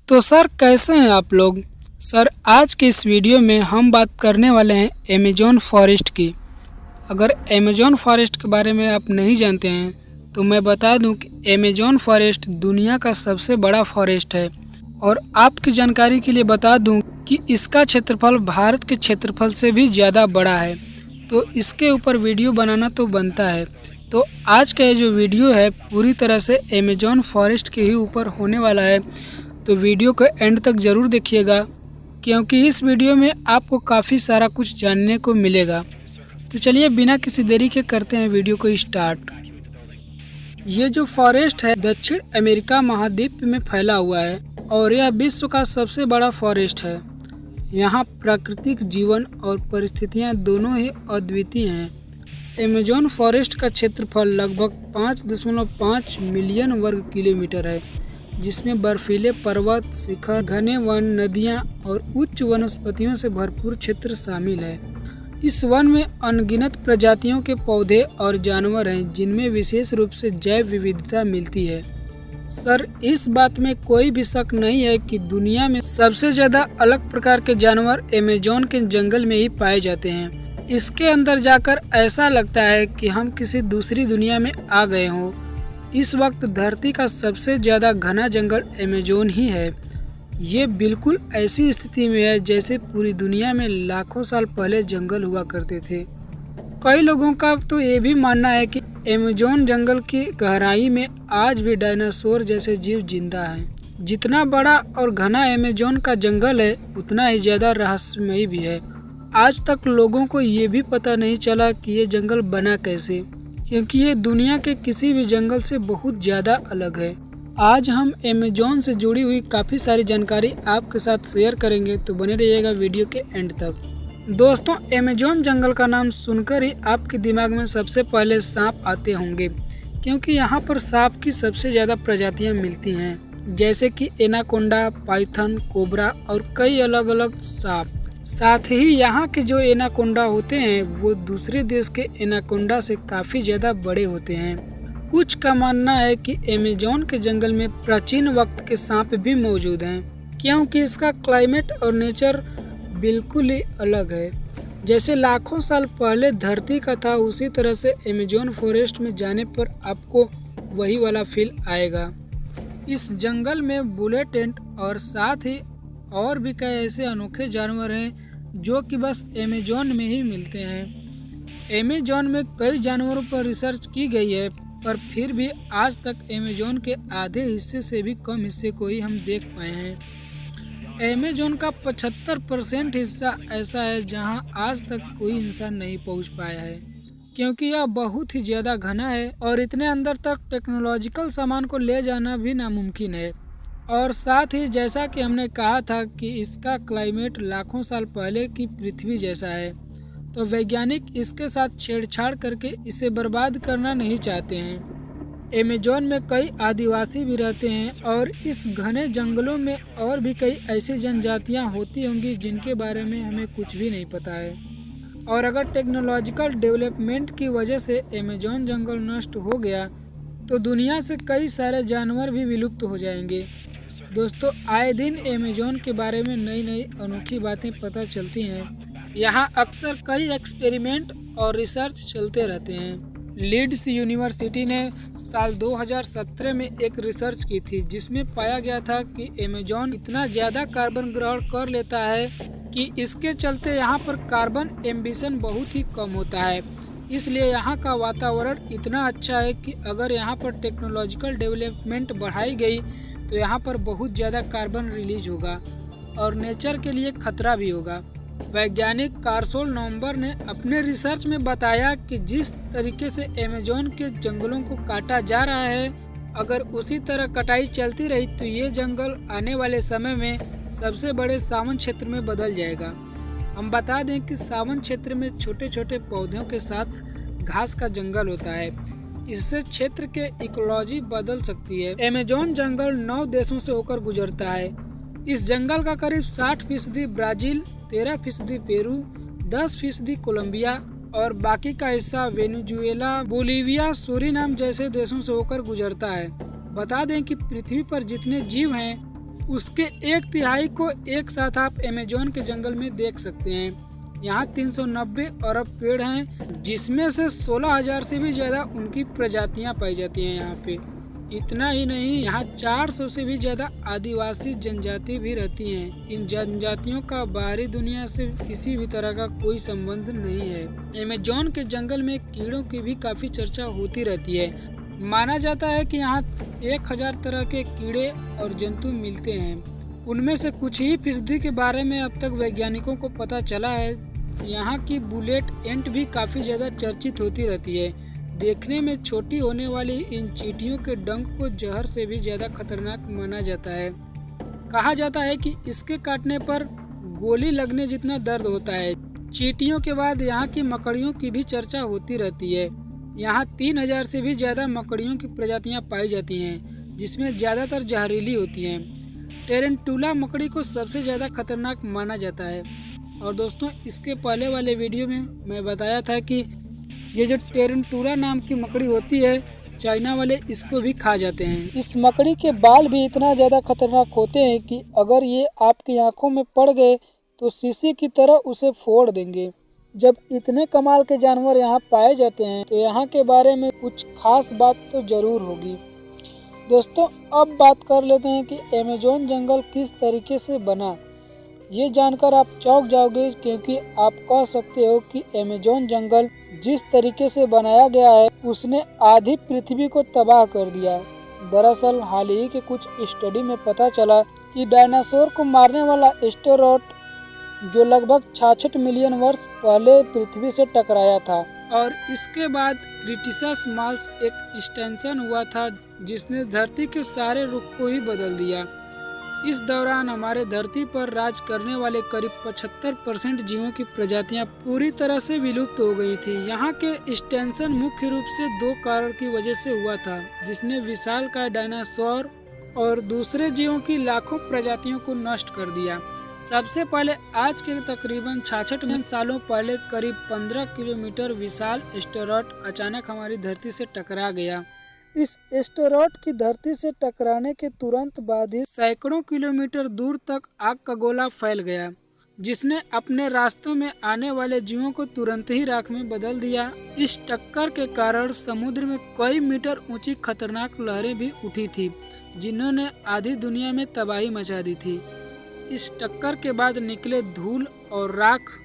तो सर कैसे हैं आप लोग। सर आज के इस वीडियो में हम बात करने वाले हैं अमेज़न फॉरेस्ट की। अगर अमेज़न फॉरेस्ट के बारे में आप नहीं जानते हैं तो मैं बता दूं कि अमेज़न फॉरेस्ट दुनिया का सबसे बड़ा फॉरेस्ट है। और आपकी जानकारी के लिए बता दूं कि इसका क्षेत्रफल भारत के क्षेत्रफल से भी ज़्यादा बड़ा है। तो इसके ऊपर वीडियो बनाना तो बनता है। तो आज का ये जो वीडियो है पूरी तरह से अमेज़न फॉरेस्ट के ही ऊपर होने वाला है। तो वीडियो को एंड तक ज़रूर देखिएगा क्योंकि इस वीडियो में आपको काफ़ी सारा कुछ जानने को मिलेगा। तो चलिए बिना किसी देरी के करते हैं वीडियो को स्टार्ट। ये जो फॉरेस्ट है दक्षिण अमेरिका महाद्वीप में फैला हुआ है और यह विश्व का सबसे बड़ा फॉरेस्ट है। यहाँ प्राकृतिक जीवन और परिस्थितियाँ दोनों ही अद्वितीय हैं। अमेज़न फॉरेस्ट का क्षेत्रफल लगभग 5.5 मिलियन वर्ग किलोमीटर है, जिसमें बर्फीले पर्वत, शिखर, घने वन, नदियाँ और उच्च वनस्पतियों से भरपूर क्षेत्र शामिल है। इस वन में अनगिनत प्रजातियों के पौधे और जानवर हैं, जिनमें विशेष रूप से जैव विविधता मिलती है। सर इस बात में कोई भी शक नहीं है कि दुनिया में सबसे ज़्यादा अलग प्रकार के जानवर अमेज़न के जंगल में ही पाए जाते हैं। इसके अंदर जाकर ऐसा लगता है कि हम किसी दूसरी दुनिया में आ गए हों। इस वक्त धरती का सबसे ज़्यादा घना जंगल अमेज़न ही है। ये बिल्कुल ऐसी स्थिति में है जैसे पूरी दुनिया में लाखों साल पहले जंगल हुआ करते थे। कई लोगों का तो ये भी मानना है कि अमेज़न जंगल की गहराई में आज भी डायनासोर जैसे जीव जिंदा हैं। जितना बड़ा और घना अमेज़न का जंगल है उतना ही ज़्यादा रहस्यमयी भी है। आज तक लोगों को ये भी पता नहीं चला कि ये जंगल बना कैसे, क्योंकि ये दुनिया के किसी भी जंगल से बहुत ज़्यादा अलग है। आज हम अमेज़न से जुड़ी हुई काफ़ी सारी जानकारी आपके साथ शेयर करेंगे, तो बने रहिएगा वीडियो के एंड तक। दोस्तों अमेज़न जंगल का नाम सुनकर ही आपके दिमाग में सबसे पहले सांप आते होंगे, क्योंकि यहाँ पर सांप की सबसे ज़्यादा प्रजातियाँ मिलती हैं, जैसे कि एनाकोंडा, पाइथन, कोबरा और कई अलग अलग सांप। साथ ही यहाँ के जो एनाकोंडा होते हैं वो दूसरे देश के एनाकोंडा से काफ़ी ज़्यादा बड़े होते हैं। कुछ का मानना है कि अमेज़न के जंगल में प्राचीन वक्त के सांप भी मौजूद हैं, क्योंकि इसका क्लाइमेट और नेचर बिल्कुल ही अलग है। जैसे लाखों साल पहले धरती का था, उसी तरह से अमेज़न फॉरेस्ट में जाने पर आपको वही वाला फील आएगा। इस जंगल में बुलेट टेंट और साथ ही और भी कई ऐसे अनोखे जानवर हैं जो कि बस अमेज़न में ही मिलते हैं। अमेज़न में कई जानवरों पर रिसर्च की गई है, पर फिर भी आज तक अमेज़न के आधे हिस्से से भी कम हिस्से को ही हम देख पाए हैं। अमेज़न का 75% हिस्सा ऐसा है जहां आज तक कोई इंसान नहीं पहुंच पाया है, क्योंकि यह बहुत ही ज़्यादा घना है और इतने अंदर तक टेक्नोलॉजिकल सामान को ले जाना भी नामुमकिन है। और साथ ही जैसा कि हमने कहा था कि इसका क्लाइमेट लाखों साल पहले की पृथ्वी जैसा है, तो वैज्ञानिक इसके साथ छेड़छाड़ करके इसे बर्बाद करना नहीं चाहते हैं। अमेज़न में कई आदिवासी भी रहते हैं और इस घने जंगलों में और भी कई ऐसी जनजातियां होती होंगी जिनके बारे में हमें कुछ भी नहीं पता है। और अगर टेक्नोलॉजिकल डेवलपमेंट की वजह से अमेज़न जंगल नष्ट हो गया तो दुनिया से कई सारे जानवर भी विलुप्त हो जाएंगे। दोस्तों आए दिन अमेज़न के बारे में नई नई अनोखी बातें पता चलती हैं। यहाँ अक्सर कई एक्सपेरिमेंट और रिसर्च चलते रहते हैं। लीड्स यूनिवर्सिटी ने साल 2017 में एक रिसर्च की थी, जिसमें पाया गया था कि अमेज़न इतना ज़्यादा कार्बन ग्रहण कर लेता है कि इसके चलते यहाँ पर कार्बन एमिशन बहुत ही कम होता है। इसलिए यहाँ का वातावरण इतना अच्छा है कि अगर यहाँ पर टेक्नोलॉजिकल डेवलपमेंट बढ़ाई गई तो यहाँ पर बहुत ज़्यादा कार्बन रिलीज होगा और नेचर के लिए खतरा भी होगा। वैज्ञानिक कार्सोल नवंबर ने अपने रिसर्च में बताया कि जिस तरीके से अमेज़न के जंगलों को काटा जा रहा है, अगर उसी तरह कटाई चलती रही तो ये जंगल आने वाले समय में सबसे बड़े सावन क्षेत्र में बदल जाएगा। हम बता दें कि सावन क्षेत्र में छोटे छोटे पौधों के साथ घास का जंगल होता है। इससे क्षेत्र के इकोलॉजी बदल सकती है। अमेज़न जंगल 9 देशों से होकर गुजरता है। इस जंगल का करीब 60% ब्राजील, 13% पेरू, 10% कोलंबिया और बाकी का हिस्सा वेनेजुएला, बोलीविया, सूरीनाम जैसे देशों से होकर गुजरता है। बता दें कि पृथ्वी पर जितने जीव हैं उसके 1/3 को एक साथ आप अमेज़न के जंगल में देख सकते हैं। यहाँ 390 अरब पेड़ हैं, जिसमें से 16,000 से भी ज़्यादा उनकी प्रजातियाँ पाई जाती हैं यहाँ पे। इतना ही नहीं, यहाँ 400 से भी ज़्यादा आदिवासी जनजाति भी रहती हैं। इन जनजातियों का बाहरी दुनिया से किसी भी तरह का कोई संबंध नहीं है। अमेज़न के जंगल में कीड़ों की भी काफ़ी चर्चा होती रहती है। माना जाता है कि यहाँ 1000 तरह के कीड़े और जंतु मिलते हैं। उनमें से कुछ ही फीसदी के बारे में अब तक वैज्ञानिकों को पता चला है। यहाँ की बुलेट एंट भी काफ़ी ज़्यादा चर्चित होती रहती है। देखने में छोटी होने वाली इन चींटियों के डंक को जहर से भी ज़्यादा खतरनाक माना जाता है। कहा जाता है कि इसके काटने पर गोली लगने जितना दर्द होता है। चींटियों के बाद यहाँ की मकड़ियों की भी चर्चा होती रहती है। यहाँ 3000 से भी ज़्यादा मकड़ियों की प्रजातियाँ पाई जाती हैं, जिसमें ज़्यादातर जहरीली होती हैं। टेरेंटुला मकड़ी को सबसे ज़्यादा खतरनाक माना जाता है। और दोस्तों, इसके पहले वाले वीडियो में मैं बताया था कि ये जो टेरेंटुला नाम की मकड़ी होती है, चाइना वाले इसको भी खा जाते हैं। इस मकड़ी के बाल भी इतना ज़्यादा खतरनाक होते हैं कि अगर ये आपकी आंखों में पड़ गए तो शीशे की तरह उसे फोड़ देंगे। जब इतने कमाल के जानवर यहाँ पाए जाते हैं तो यहाँ के बारे में कुछ खास बात तो ज़रूर होगी। दोस्तों, अब बात कर लेते हैं कि अमेज़न जंगल किस तरीके से बना। ये जानकर आप चौंक जाओगे, क्योंकि आप कह सकते हो कि अमेज़न जंगल जिस तरीके से बनाया गया है उसने आधी पृथ्वी को तबाह कर दिया। दरअसल हाल ही के कुछ स्टडी में पता चला कि डायनासोर को मारने वाला एस्टेरॉयड, जो लगभग 66 मिलियन वर्ष पहले पृथ्वी से टकराया था, और इसके बाद क्रिटिसस मार्स एक एक्सटेंशन हुआ था जिसने धरती के सारे रुख को ही बदल दिया। इस दौरान हमारे धरती पर राज करने वाले करीब 75% जीवों की प्रजातियां पूरी तरह से विलुप्त हो गई थी। यहाँ के एक्सटेंशन मुख्य रूप से 2 कारण की वजह से हुआ था, जिसने विशालकाय डायनासोर और दूसरे जीवों की लाखों प्रजातियों को नष्ट कर दिया। सबसे पहले आज के तकरीबन 66 मिलियन सालों पहले करीब 15 किलोमीटर विशाल एस्टेरॉयड अचानक हमारी धरती से टकरा गया। इस एस्टेरॉयड की धरती से टकराने के तुरंत बाद ही सैकड़ों किलोमीटर दूर तक आग का गोला फैल गया, जिसने अपने रास्तों में आने वाले जीवों को तुरंत ही राख में बदल दिया। इस टक्कर के कारण समुद्र में कई मीटर ऊंची खतरनाक लहरें भी उठी थी, जिन्होंने आधी दुनिया में तबाही मचा दी थी। इस टक्कर के बाद निकले धूल और राख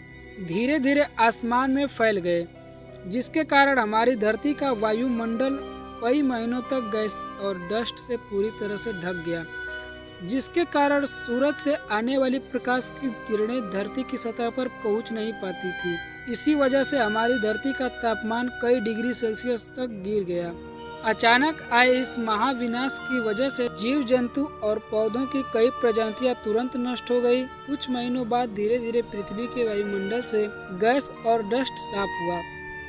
धीरे धीरे आसमान में फैल गए, जिसके कारण हमारी धरती का वायुमंडल कई महीनों तक गैस और डस्ट से पूरी तरह से ढक गया, जिसके कारण सूरज से आने वाली प्रकाश की किरणें धरती की सतह पर पहुंच नहीं पाती थी। इसी वजह से हमारी धरती का तापमान कई डिग्री सेल्सियस तक गिर गया। अचानक आए इस महाविनाश की वजह से जीव जंतु और पौधों की कई प्रजातियां तुरंत नष्ट हो गई। कुछ महीनों बाद धीरे धीरे पृथ्वी के वायुमंडल से गैस और डस्ट साफ हुआ।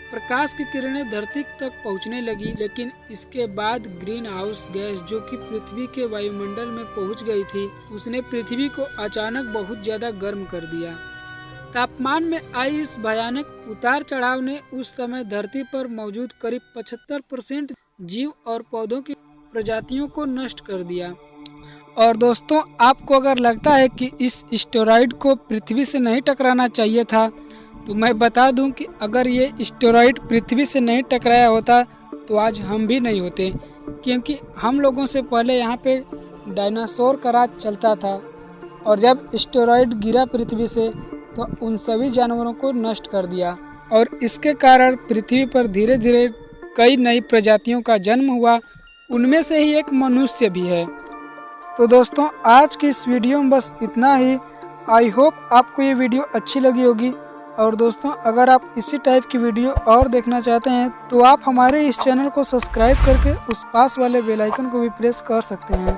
प्रकाश की किरणें धरती तक पहुंचने लगी, लेकिन इसके बाद ग्रीन हाउस गैस, जो कि पृथ्वी के वायुमंडल में पहुंच गई थी, उसने पृथ्वी को अचानक बहुत ज्यादा गर्म कर दिया। तापमान में आई इस भयानक उतार चढ़ाव ने उस समय धरती पर मौजूद करीब 75% जीव और पौधों की प्रजातियों को नष्ट कर दिया। और दोस्तों, आपको अगर लगता है कि इस एस्टेरॉयड को पृथ्वी से नहीं टकराना चाहिए था, तो मैं बता दूं कि अगर ये एस्टेरॉयड पृथ्वी से नहीं टकराया होता तो आज हम भी नहीं होते, क्योंकि हम लोगों से पहले यहाँ पे डायनासोर का राज चलता था, और जब एस्टेरॉयड गिरा पृथ्वी से तो उन सभी जानवरों को नष्ट कर दिया, और इसके कारण पृथ्वी पर धीरे धीरे कई नई प्रजातियों का जन्म हुआ। उनमें से ही एक मनुष्य भी है। तो दोस्तों, आज की इस वीडियो में बस इतना ही। आई होप आपको ये वीडियो अच्छी लगी होगी। और दोस्तों, अगर आप इसी टाइप की वीडियो और देखना चाहते हैं तो आप हमारे इस चैनल को सब्सक्राइब करके उस पास वाले बेल आइकन को भी प्रेस कर सकते हैं।